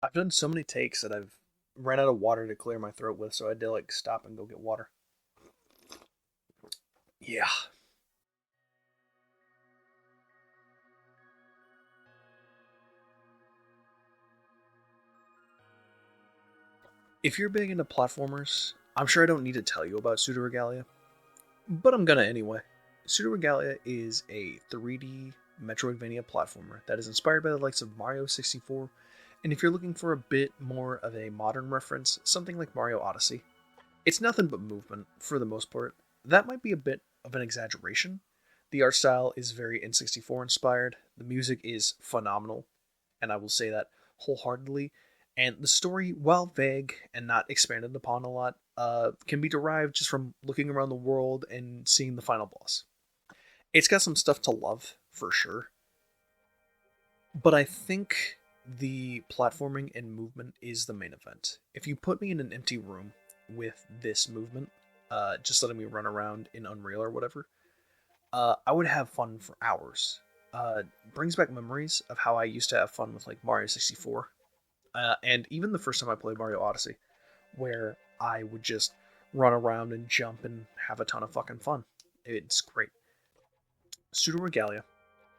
I've done so many takes that I've ran out of water to clear my throat with, so I had to like stop and go get water. Yeah. If you're big into platformers, I'm sure I don't need to tell you about Pseudoregalia, but I'm gonna anyway. Pseudoregalia is a 3D Metroidvania platformer that is inspired by the likes of Mario 64, and if you're looking for a bit more of a modern reference, something like Mario Odyssey. It's nothing but movement for the most part. That might be a bit of an exaggeration. The art style is very N64 inspired. The music is phenomenal, and I will say that wholeheartedly. And the story, while vague and not expanded upon a lot, can be derived just from looking around the world and seeing the final boss. It's got some stuff to love, for sure, but I think the platforming and movement is the main event. If you put me in an empty room with this movement, just letting me run around in Unreal or whatever, I would have fun for hours. Brings back memories of how I used to have fun with like Mario 64, and even the first time I played Mario Odyssey, where I would just run around and jump and have a ton of fucking fun. It's great. Pseudo Regalia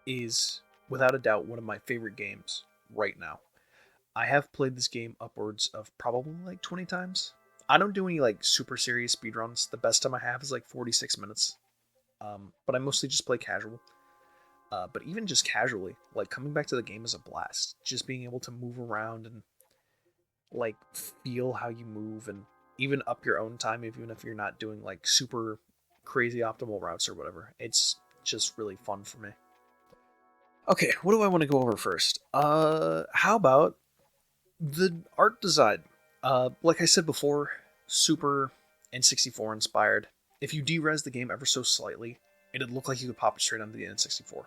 is without a doubt one of my favorite games right now. I have played this game upwards of probably like 20 times. I don't do any like super serious speedruns. The best time I have is like 46 minutes. But I mostly just play casual. But even just casually, like coming back to the game is a blast. Just being able to move around and like feel how you move and even up your own time, even if you're not doing like super crazy optimal routes or whatever. It's just really fun for me. Okay, what do I want to go over first? How about the art design? Like I said before, super N64 inspired. If you derez the game ever so slightly, it'd look like you could pop it straight onto the N64.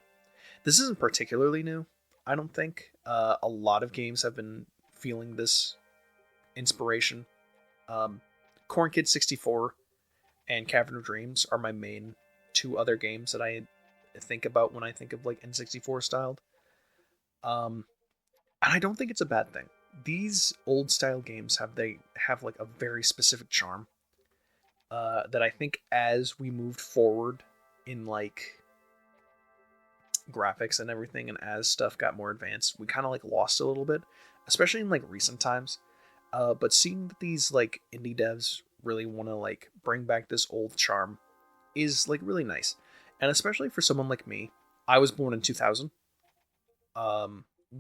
This isn't particularly new, I don't think. A lot of games have been feeling this inspiration. Um, Corn Kid 64 and Cavern of Dreams are my main two other games that I think about when I think of like N64 styled. Um, and I don't think it's a bad thing. These old style games have like a very specific charm that I think as we moved forward in like graphics and everything, and as stuff got more advanced, we kind of like lost a little bit, especially in like recent times. But seeing that these like indie devs really want to like bring back this old charm is like really nice, and especially for someone like me. I was born in 2000.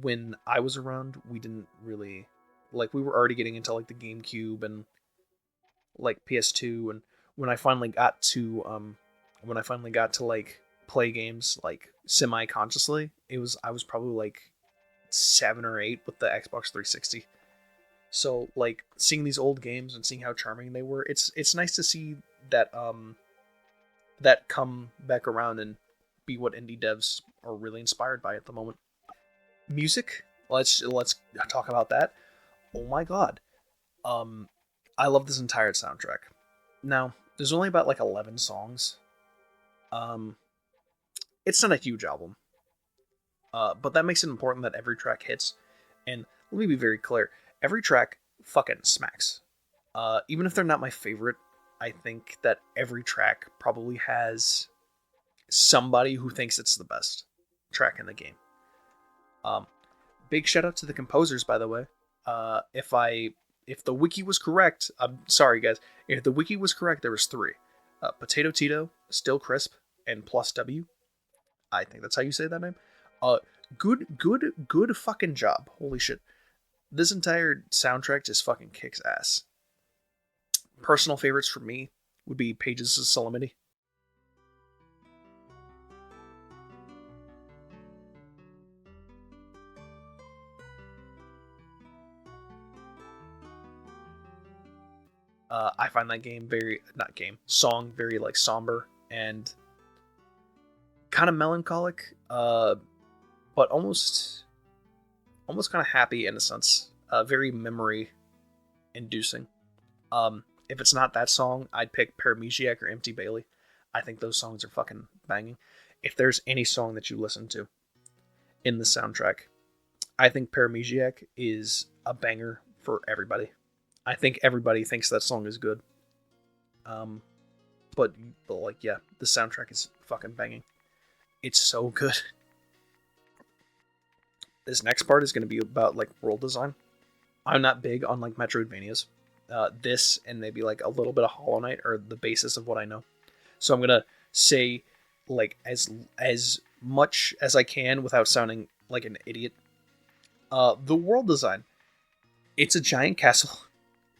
When I was around, we didn't really like we were already getting into like the GameCube and like PS2, and when I finally got to when I finally got to like play games like semi consciously, it was I was probably like 7 or 8 with the Xbox 360. So like seeing these old games and seeing how charming they were, it's nice to see that that come back around and be what indie devs are really inspired by at the moment. Music, let's talk about that. Oh my god. Um I love this entire soundtrack. Now, there's only about like 11 songs. Um it's not a huge album. But that makes it important that every track hits. And let me be very clear, every track fucking smacks. Even if they're not my favorite, I think that every track probably has somebody who thinks it's the best track in the game. Um, Big shout out to the composers, by the way. If the wiki was correct, I'm sorry guys. If the wiki was correct, there was three: Potato Tito, Still Crisp, and Plus W. I think that's how you say that name. Uh, good fucking job. Holy shit! This entire soundtrack just fucking kicks ass. Personal favorites for me would be Pages of Solemnity. I find that game very not game song very like somber and kind of melancholic, but almost kind of happy in a sense. Very memory inducing. If it's not that song, I'd pick Paramesiac or Empty Bailey. I think those songs are fucking banging. If there's any song that you listen to in the soundtrack, I think Paramesiac is a banger for everybody. I think everybody thinks that song is good. Um, but like, yeah, the soundtrack is fucking banging. It's so good. This next part is going to be about like world design. I'm not big on like Metroidvanias. This and maybe like a little bit of Hollow Knight are the basis of what I know. So I'm gonna say like as much as I can without sounding like an idiot. The world design. It's a giant castle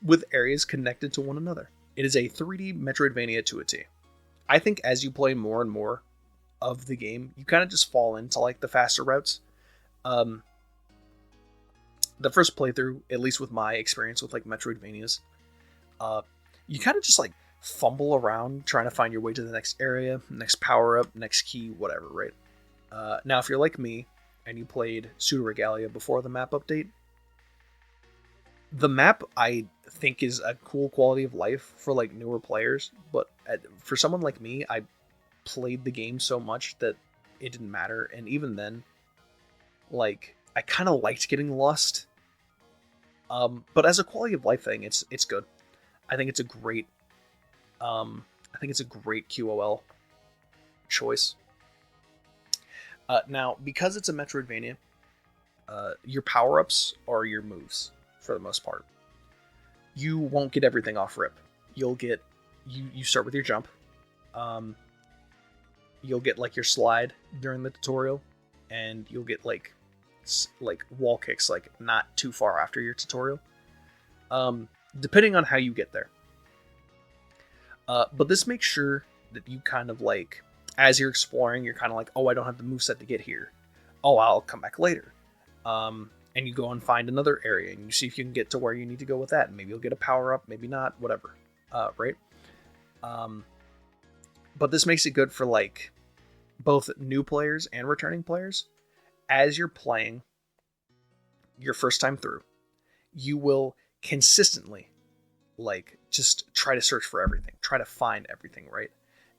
with areas connected to one another. It is a 3D Metroidvania to a T. I think as you play more and more of the game, you kind of just fall into like the faster routes. Um, the first playthrough, at least with my experience with like Metroidvanias, uh, you kind of just like fumble around trying to find your way to the next area, next power up, next key, whatever, right? Now, if you're like me and you played Pseudoregalia before the map update, the map I think is a cool quality of life for like newer players, but for someone like me, I played the game so much that it didn't matter, and even then, like I kind of liked getting lost. But as a quality of life thing, it's good. I think it's a great I think it's a great QOL choice. Now, because it's a Metroidvania, your power-ups are your moves for the most part. You won't get everything off rip. You'll get you start with your jump. You'll get like your slide during the tutorial, and you'll get like wall kicks like not too far after your tutorial. Depending on how you get there. But this makes sure that you kind of like, as you're exploring, you're kind of like, oh, I don't have the moveset to get here. Oh, I'll come back later. And you go and find another area, and you see if you can get to where you need to go with that. And maybe you'll get a power up, maybe not, whatever. Right? But this makes it good for like both new players and returning players. As you're playing your first time through, you will consistently like just try to search for everything, try to find everything, right?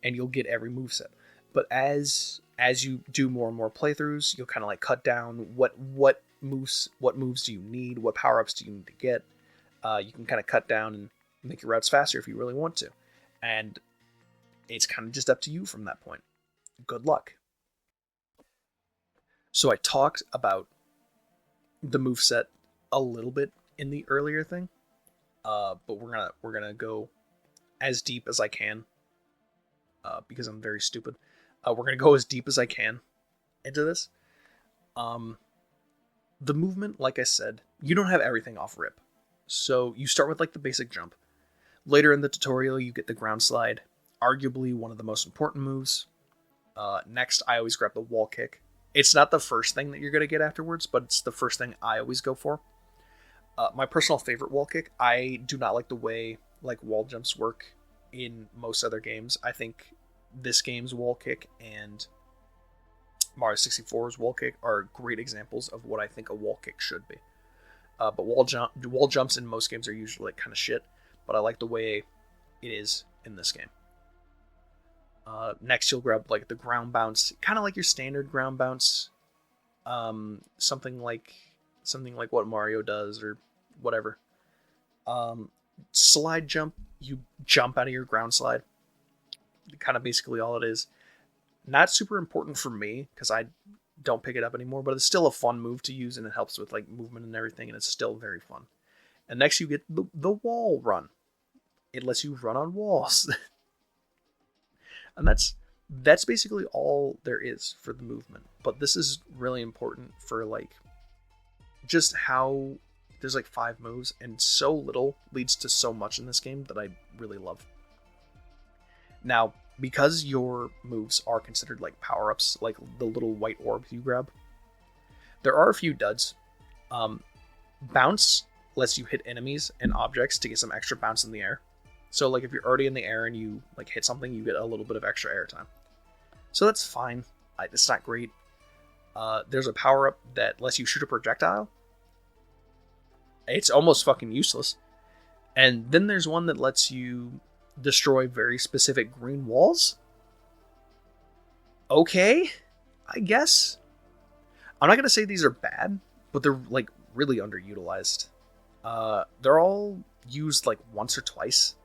And you'll get every moveset. But as you do more and more playthroughs, you'll kind of like cut down what moves do you need, what power-ups do you need to get. You can kind of cut down and make your routes faster if you really want to. And it's kind of just up to you from that point. Good luck. So I talked about the moveset a little bit in the earlier thing. But we're gonna go as deep as I can, because I'm very stupid. We're gonna go as deep as I can into this. The movement, like I said, you don't have everything off rip. So you start with like the basic jump. Later in the tutorial, you get the ground slide, arguably one of the most important moves. Next, I always grab the wall kick. It's not the first thing that you're gonna get afterwards, but it's the first thing I always go for. My personal favorite wall kick. I do not like the way like wall jumps work in most other games. I think this game's wall kick and Mario 64's wall kick are great examples of what I think a wall kick should be. But wall jumps in most games are usually like kind of shit, but I like the way it is in this game. Next, you'll grab like the ground bounce, kind of like your standard ground bounce. Something like what Mario does or whatever. Slide jump, you jump out of your ground slide. Kind of basically all it is. Not super important for me because I don't pick it up anymore, but it's still a fun move to use and it helps with like movement and everything, and it's still very fun. And next you get the wall run. It lets you run on walls. And that's basically all there is for the movement. But this is really important for like just how there's like 5 moves and so little leads to so much in this game that I really love. Now, because your moves are considered like power-ups, like the little white orbs you grab, there are a few duds. Bounce lets you hit enemies and objects to get some extra bounce in the air. So like if you're already in the air and you like hit something, you get a little bit of extra air time. So that's fine. It's not great. There's a power-up that lets you shoot a projectile. It's almost fucking useless. And then there's one that lets you destroy very specific green walls. Okay, I guess. I'm not going to say these are bad, but they're like really underutilized. They're all used like once or twice.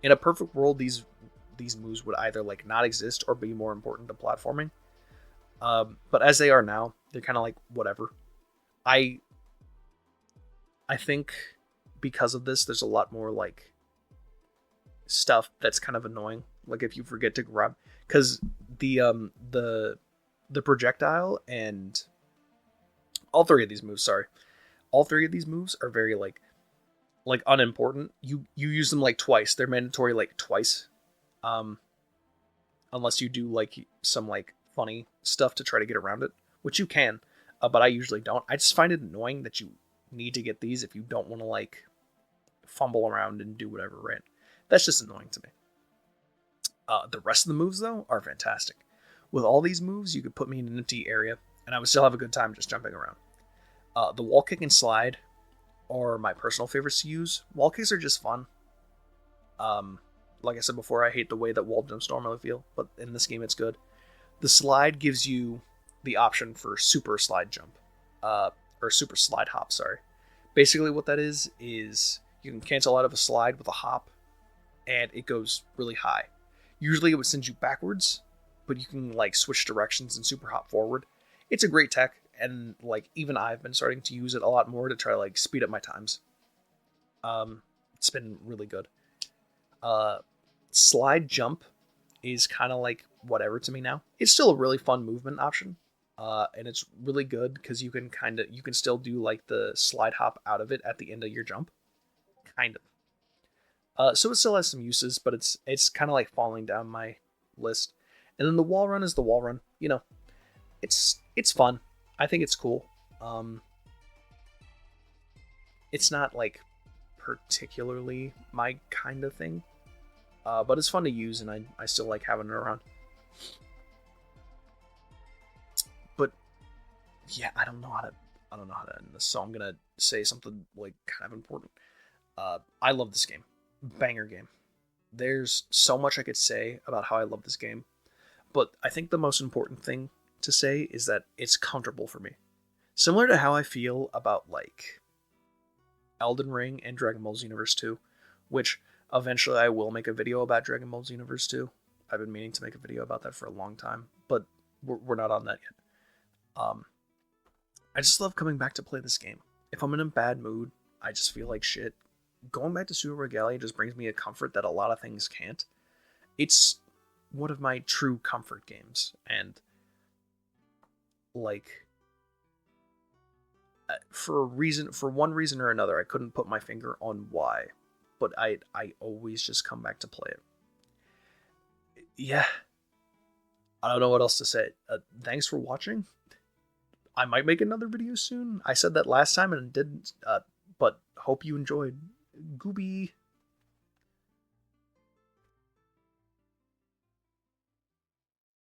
In a perfect world, these moves would either like not exist or be more important to platforming. But as they are now, they're kind of like whatever. I I think because of this, there's a lot more like stuff that's kind of annoying. Like if you forget to grab, because the um the the projectile and all three of these moves, sorry, all three of these moves are very like unimportant. You use them like twice. They're mandatory like twice. Um, unless you do like some like funny stuff to try to get around it, which you can, but I usually don't. I just find it annoying that you need to get these if you don't want to like fumble around and do whatever, right? That's just annoying to me. The rest of the moves though are fantastic. With all these moves, you could put me in an empty area, and I would still have a good time just jumping around. The wall kick and slide are my personal favorites to use. Wall kicks are just fun. Um, like I said before, I hate the way that wall jumps normally feel, but in this game it's good. The slide gives you the option for super slide jump, or super slide hop. Sorry. Basically, what that is you can cancel out of a slide with a hop, and it goes really high. Usually, it would send you backwards, but you can like switch directions and super hop forward. It's a great tech, and like even I've been starting to use it a lot more to try to like speed up my times. It's been really good. Uh, Slide jump is kind of like whatever to me now. It's still a really fun movement option. And it's really good because you can still do like the slide hop out of it at the end of your jump. Kind of. So it still has some uses, but it's kind of like falling down my list. And then the wall run is the wall run. You know, it's fun. I think it's cool. Um, it's not like particularly my kind of thing, but it's fun to use, and I still like having it around. But yeah, I don't know how to end this, so I'm gonna say something like kind of important. I love this game, banger game. There's so much I could say about how I love this game, but I think the most important thing to say is that it's comfortable for me. Similar to how I feel about like Elden Ring and Dragon Ball Xenoverse 2, which eventually I will make a video about Dragon Ball Xenoverse 2. I've been meaning to make a video about that for a long time, but we're not on that yet. Um, I just love coming back to play this game. If I'm in a bad mood, I just feel like shit. Going back to Pseudoregalia just brings me a comfort that a lot of things can't. It's one of my true comfort games, and like for one reason or another, I couldn't put my finger on why, but I always just come back to play it. Yeah, I don't know what else to say. Thanks for watching. I might make another video soon. I said that last time and didn't, but hope you enjoyed. Gooby.